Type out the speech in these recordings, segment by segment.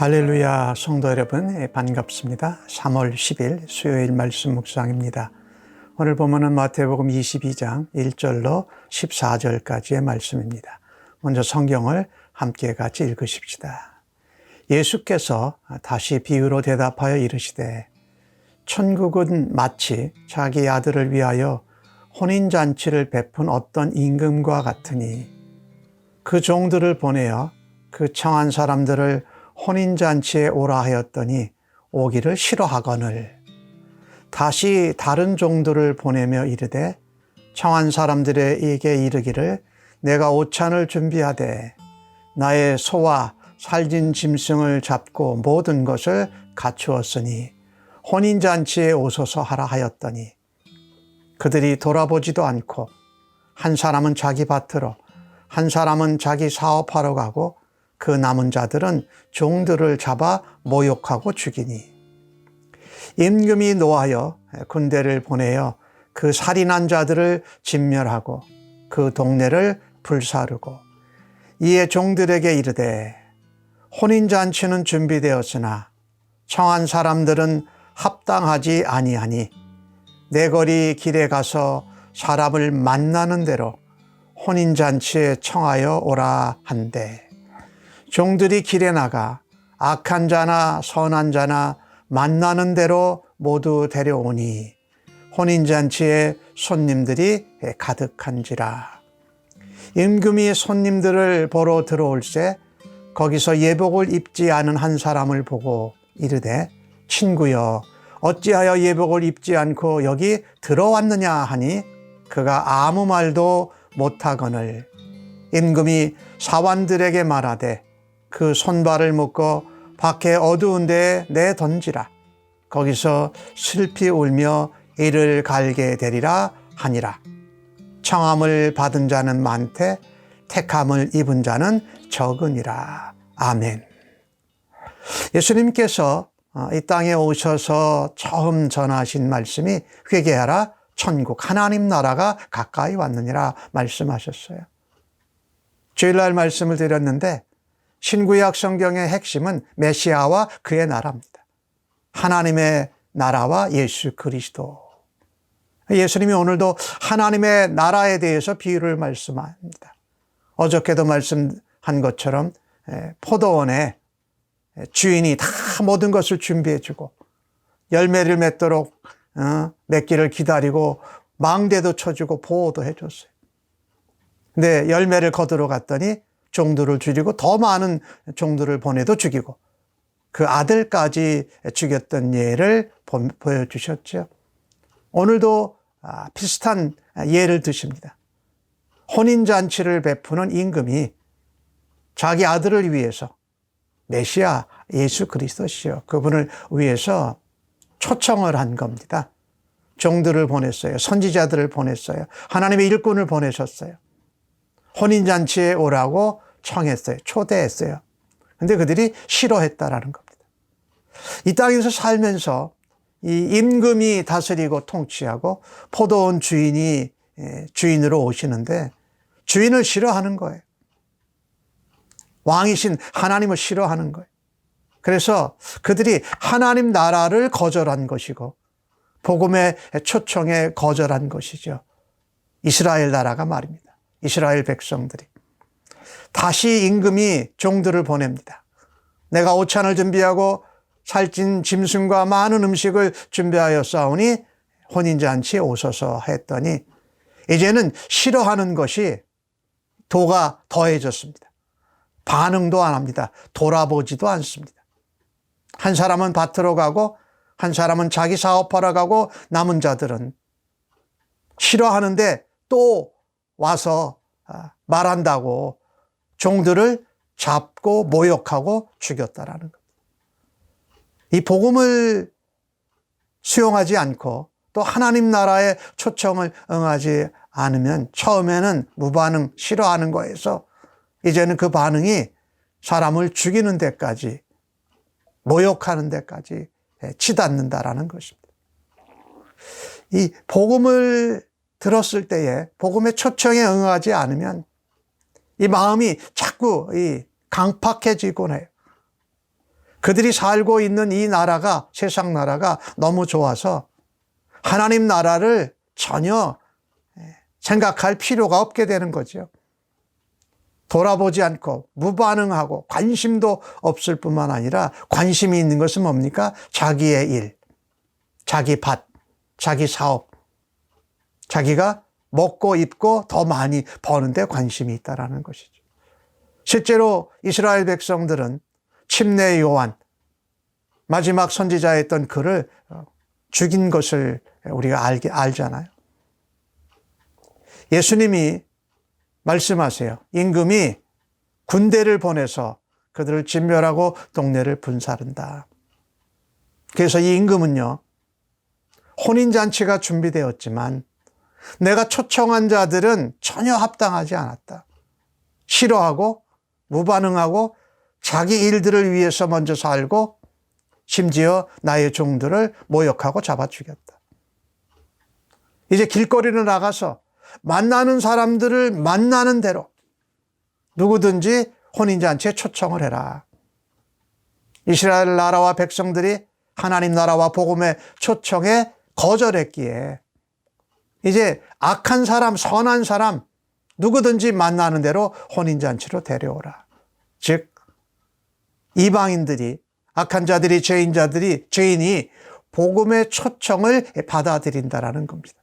할렐루야, 성도 여러분 반갑습니다. 3월 10일 수요일 말씀 묵상입니다. 오늘 보면은 마태복음 22장 1절로 14절까지의 말씀입니다. 먼저 성경을 함께 같이 읽으십시다. 예수께서 다시 비유로 대답하여 이르시되 천국은 마치 자기 아들을 위하여 혼인잔치를 베푼 어떤 임금과 같으니 그 종들을 보내어 그 청한 사람들을 혼인잔치에 오라 하였더니 오기를 싫어하거늘 다시 다른 종들을 보내며 이르되 청한 사람들에게 이르기를 내가 오찬을 준비하되 나의 소와 살진 짐승을 잡고 모든 것을 갖추었으니 혼인잔치에 오소서 하라 하였더니 그들이 돌아보지도 않고 한 사람은 자기 밭으로 한 사람은 자기 사업하러 가고 그 남은 자들은 종들을 잡아 모욕하고 죽이니 임금이 노하여 군대를 보내어 그 살인한 자들을 진멸하고 그 동네를 불사르고 이에 종들에게 이르되 혼인잔치는 준비되었으나 청한 사람들은 합당하지 아니하니 내 거리 길에 가서 사람을 만나는 대로 혼인잔치에 청하여 오라 한대 종들이 길에 나가 악한 자나 선한 자나 만나는 대로 모두 데려오니 혼인잔치에 손님들이 가득한지라. 임금이 손님들을 보러 들어올새 거기서 예복을 입지 않은 한 사람을 보고 이르되 친구여 어찌하여 예복을 입지 않고 여기 들어왔느냐 하니 그가 아무 말도 못하거늘 임금이 사관들에게 말하되 그 손발을 묶어 밖에 어두운 데에 내던지라. 거기서 슬피 울며 이를 갈게 되리라 하니라. 청함을 받은 자는 많되 택함을 입은 자는 적으니라. 아멘. 예수님께서 이 땅에 오셔서 처음 전하신 말씀이 회개하라 천국 하나님 나라가 가까이 왔느니라 말씀하셨어요. 주일날 말씀을 드렸는데 신구약 성경의 핵심은 메시아와 그의 나라입니다. 하나님의 나라와 예수 그리스도. 예수님이 오늘도 하나님의 나라에 대해서 비유를 말씀합니다. 어저께도 말씀한 것처럼 포도원에 주인이 다 모든 것을 준비해 주고 열매를 맺도록 맺기를 기다리고 망대도 쳐주고 보호도 해줬어요. 근데 열매를 거두러 갔더니 종들을 죽이고 더 많은 종들을 보내도 죽이고 그 아들까지 죽였던 예를 보여주셨죠. 오늘도 비슷한 예를 드십니다. 혼인잔치를 베푸는 임금이 자기 아들을 위해서 메시아 예수 그리스도시요 그분을 위해서 초청을 한 겁니다. 종들을 보냈어요. 선지자들을 보냈어요. 하나님의 일꾼을 보내셨어요. 혼인잔치에 오라고 청했어요. 초대했어요. 근데 그들이 싫어했다라는 겁니다. 이 땅에서 살면서 이 임금이 다스리고 통치하고 포도원 주인이 주인으로 오시는데 주인을 싫어하는 거예요. 왕이신 하나님을 싫어하는 거예요. 그래서 그들이 하나님 나라를 거절한 것이고 복음의 초청에 거절한 것이죠. 이스라엘 나라가 말입니다. 이스라엘 백성들이. 다시 임금이 종들을 보냅니다. 내가 오찬을 준비하고 살찐 짐승과 많은 음식을 준비하여 싸우니 혼인잔치에 오소서 했더니 이제는 싫어하는 것이 도가 더해졌습니다. 반응도 안 합니다. 돌아보지도 않습니다. 한 사람은 밭으로 가고 한 사람은 자기 사업하러 가고 남은 자들은 싫어하는데 또 와서 말한다고 종들을 잡고 모욕하고 죽였다라는 겁니다. 이 복음을 수용하지 않고 또 하나님 나라의 초청을 응하지 않으면 처음에는 무반응, 싫어하는 거에서 이제는 그 반응이 사람을 죽이는 데까지 모욕하는 데까지 치닫는다라는 것입니다. 이 복음을 들었을 때에 복음의 초청에 응하지 않으면 이 마음이 자꾸 강팍해지곤 해요. 그들이 살고 있는 이 나라가, 세상 나라가 너무 좋아서 하나님 나라를 전혀 생각할 필요가 없게 되는 거죠. 돌아보지 않고 무반응하고 관심도 없을 뿐만 아니라 관심이 있는 것은 뭡니까? 자기의 일, 자기 밭, 자기 사업, 자기가 먹고 입고 더 많이 버는데 관심이 있다는 것이죠. 실제로 이스라엘 백성들은 침례 요한, 마지막 선지자였던 그를 죽인 것을 우리가 알잖아요. 예수님이 말씀하세요. 임금이 군대를 보내서 그들을 진멸하고 동네를 분사른다. 그래서 이 임금은요, 혼인잔치가 준비되었지만 내가 초청한 자들은 전혀 합당하지 않았다. 싫어하고 무반응하고 자기 일들을 위해서 먼저 살고 심지어 나의 종들을 모욕하고 잡아 죽였다. 이제 길거리로 나가서 만나는 사람들을 만나는 대로 누구든지 혼인잔치에 초청을 해라. 이스라엘 나라와 백성들이 하나님 나라와 복음의 초청에 거절했기에 이제 악한 사람, 선한 사람 누구든지 만나는 대로 혼인잔치로 데려오라. 즉 이방인들이, 악한 자들이, 죄인이 복음의 초청을 받아들인다라는 겁니다.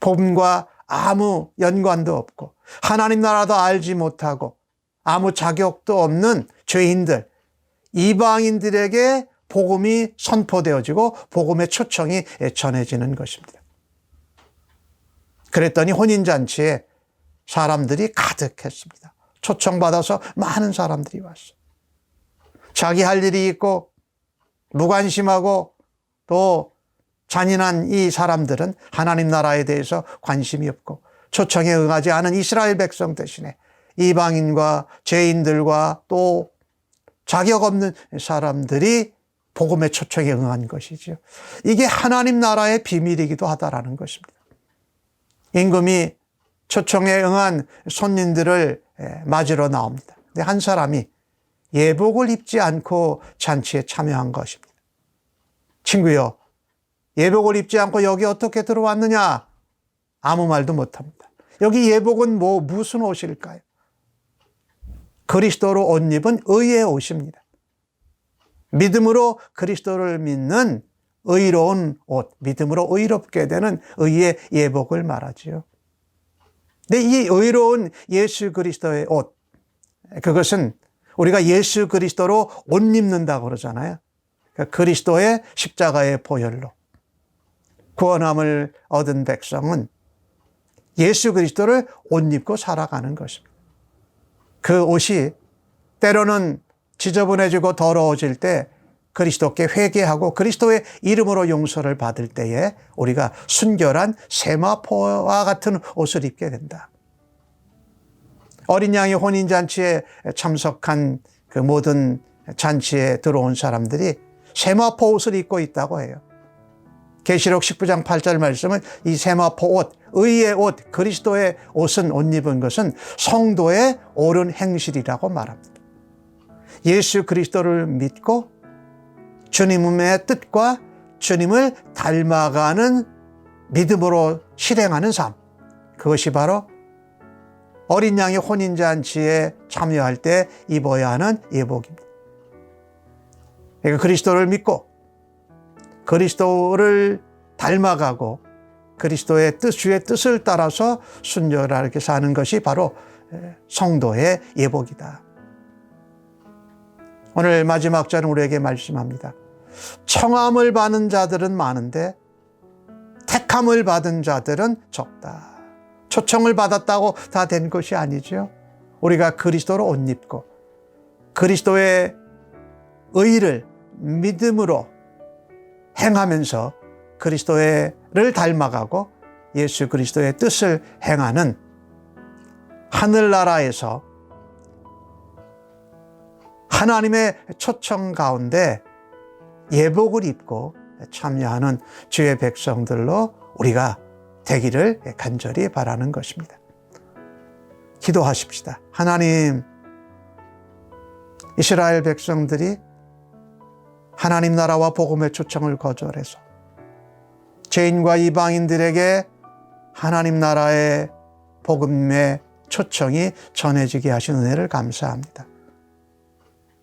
복음과 아무 연관도 없고 하나님 나라도 알지 못하고 아무 자격도 없는 죄인들, 이방인들에게 복음이 선포되어지고 복음의 초청이 전해지는 것입니다. 그랬더니 혼인잔치에 사람들이 가득했습니다. 초청받아서 많은 사람들이 왔어요. 자기 할 일이 있고 무관심하고 또 잔인한 이 사람들은 하나님 나라에 대해서 관심이 없고 초청에 응하지 않은 이스라엘 백성 대신에 이방인과 죄인들과 또 자격 없는 사람들이 복음의 초청에 응한 것이죠. 이게 하나님 나라의 비밀이기도 하다라는 것입니다. 임금이 초청에 응한 손님들을 맞으러 나옵니다. 근데 한 사람이 예복을 입지 않고 잔치에 참여한 것입니다. 친구요, 예복을 입지 않고 여기 어떻게 들어왔느냐? 아무 말도 못합니다. 여기 예복은 무슨 옷일까요? 그리스도로 옷 입은 의의 옷입니다. 믿음으로 그리스도를 믿는 의로운 옷, 믿음으로 의롭게 되는 의의 예복을 말하지요. 근데 이 의로운 예수 그리스도의 옷, 그것은 우리가 예수 그리스도로 옷 입는다고 그러잖아요. 그러니까 그리스도의 십자가의 보혈로 구원함을 얻은 백성은 예수 그리스도를 옷 입고 살아가는 것입니다. 그 옷이 때로는 지저분해지고 더러워질 때 그리스도께 회개하고 그리스도의 이름으로 용서를 받을 때에 우리가 순결한 세마포와 같은 옷을 입게 된다. 어린 양의 혼인잔치에 참석한 그 모든 잔치에 들어온 사람들이 세마포 옷을 입고 있다고 해요. 계시록 19장 8절 말씀은 이 세마포 옷, 의의 옷, 그리스도의 옷은 옷 입은 것은 성도의 옳은 행실이라고 말합니다. 예수 그리스도를 믿고 주님의 뜻과 주님을 닮아가는 믿음으로 실행하는 삶, 그것이 바로 어린 양의 혼인잔치에 참여할 때 입어야 하는 예복입니다. 그러니까 그리스도를 믿고 그리스도를 닮아가고 그리스도의 주의 뜻을 따라서 순결하게 사는 것이 바로 성도의 예복이다. 오늘 마지막 절은 우리에게 말씀합니다. 청함을 받은 자들은 많은데 택함을 받은 자들은 적다. 초청을 받았다고 다 된 것이 아니죠. 우리가 그리스도로 옷 입고 그리스도의 의를 믿음으로 행하면서 그리스도를 닮아가고 예수 그리스도의 뜻을 행하는 하늘나라에서 하나님의 초청 가운데 예복을 입고 참여하는 주의 백성들로 우리가 되기를 간절히 바라는 것입니다. 기도하십시다. 하나님, 이스라엘 백성들이 하나님 나라와 복음의 초청을 거절해서 죄인과 이방인들에게 하나님 나라의 복음의 초청이 전해지게 하신 은혜를 감사합니다.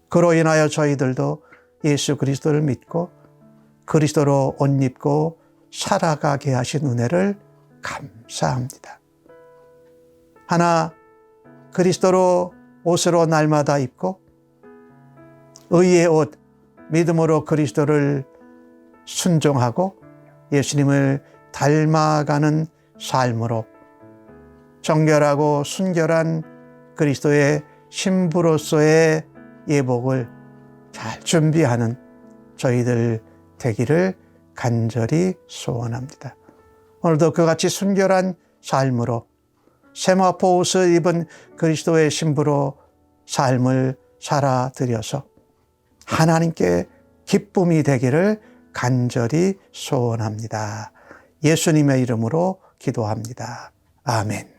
그로 인하여 저희들도 예수 그리스도를 믿고 그리스도로 옷 입고 살아가게 하신 은혜를 감사합니다. 하나 그리스도로 옷으로 날마다 입고 의의 옷, 믿음으로 그리스도를 순종하고 예수님을 닮아가는 삶으로 정결하고 순결한 그리스도의 신부로서의 예복을 잘 준비하는 저희들 되기를 간절히 소원합니다. 오늘도 그같이 순결한 삶으로 세마포 옷을 입은 그리스도의 신부로 삶을 살아드려서 하나님께 기쁨이 되기를 간절히 소원합니다. 예수님의 이름으로 기도합니다. 아멘.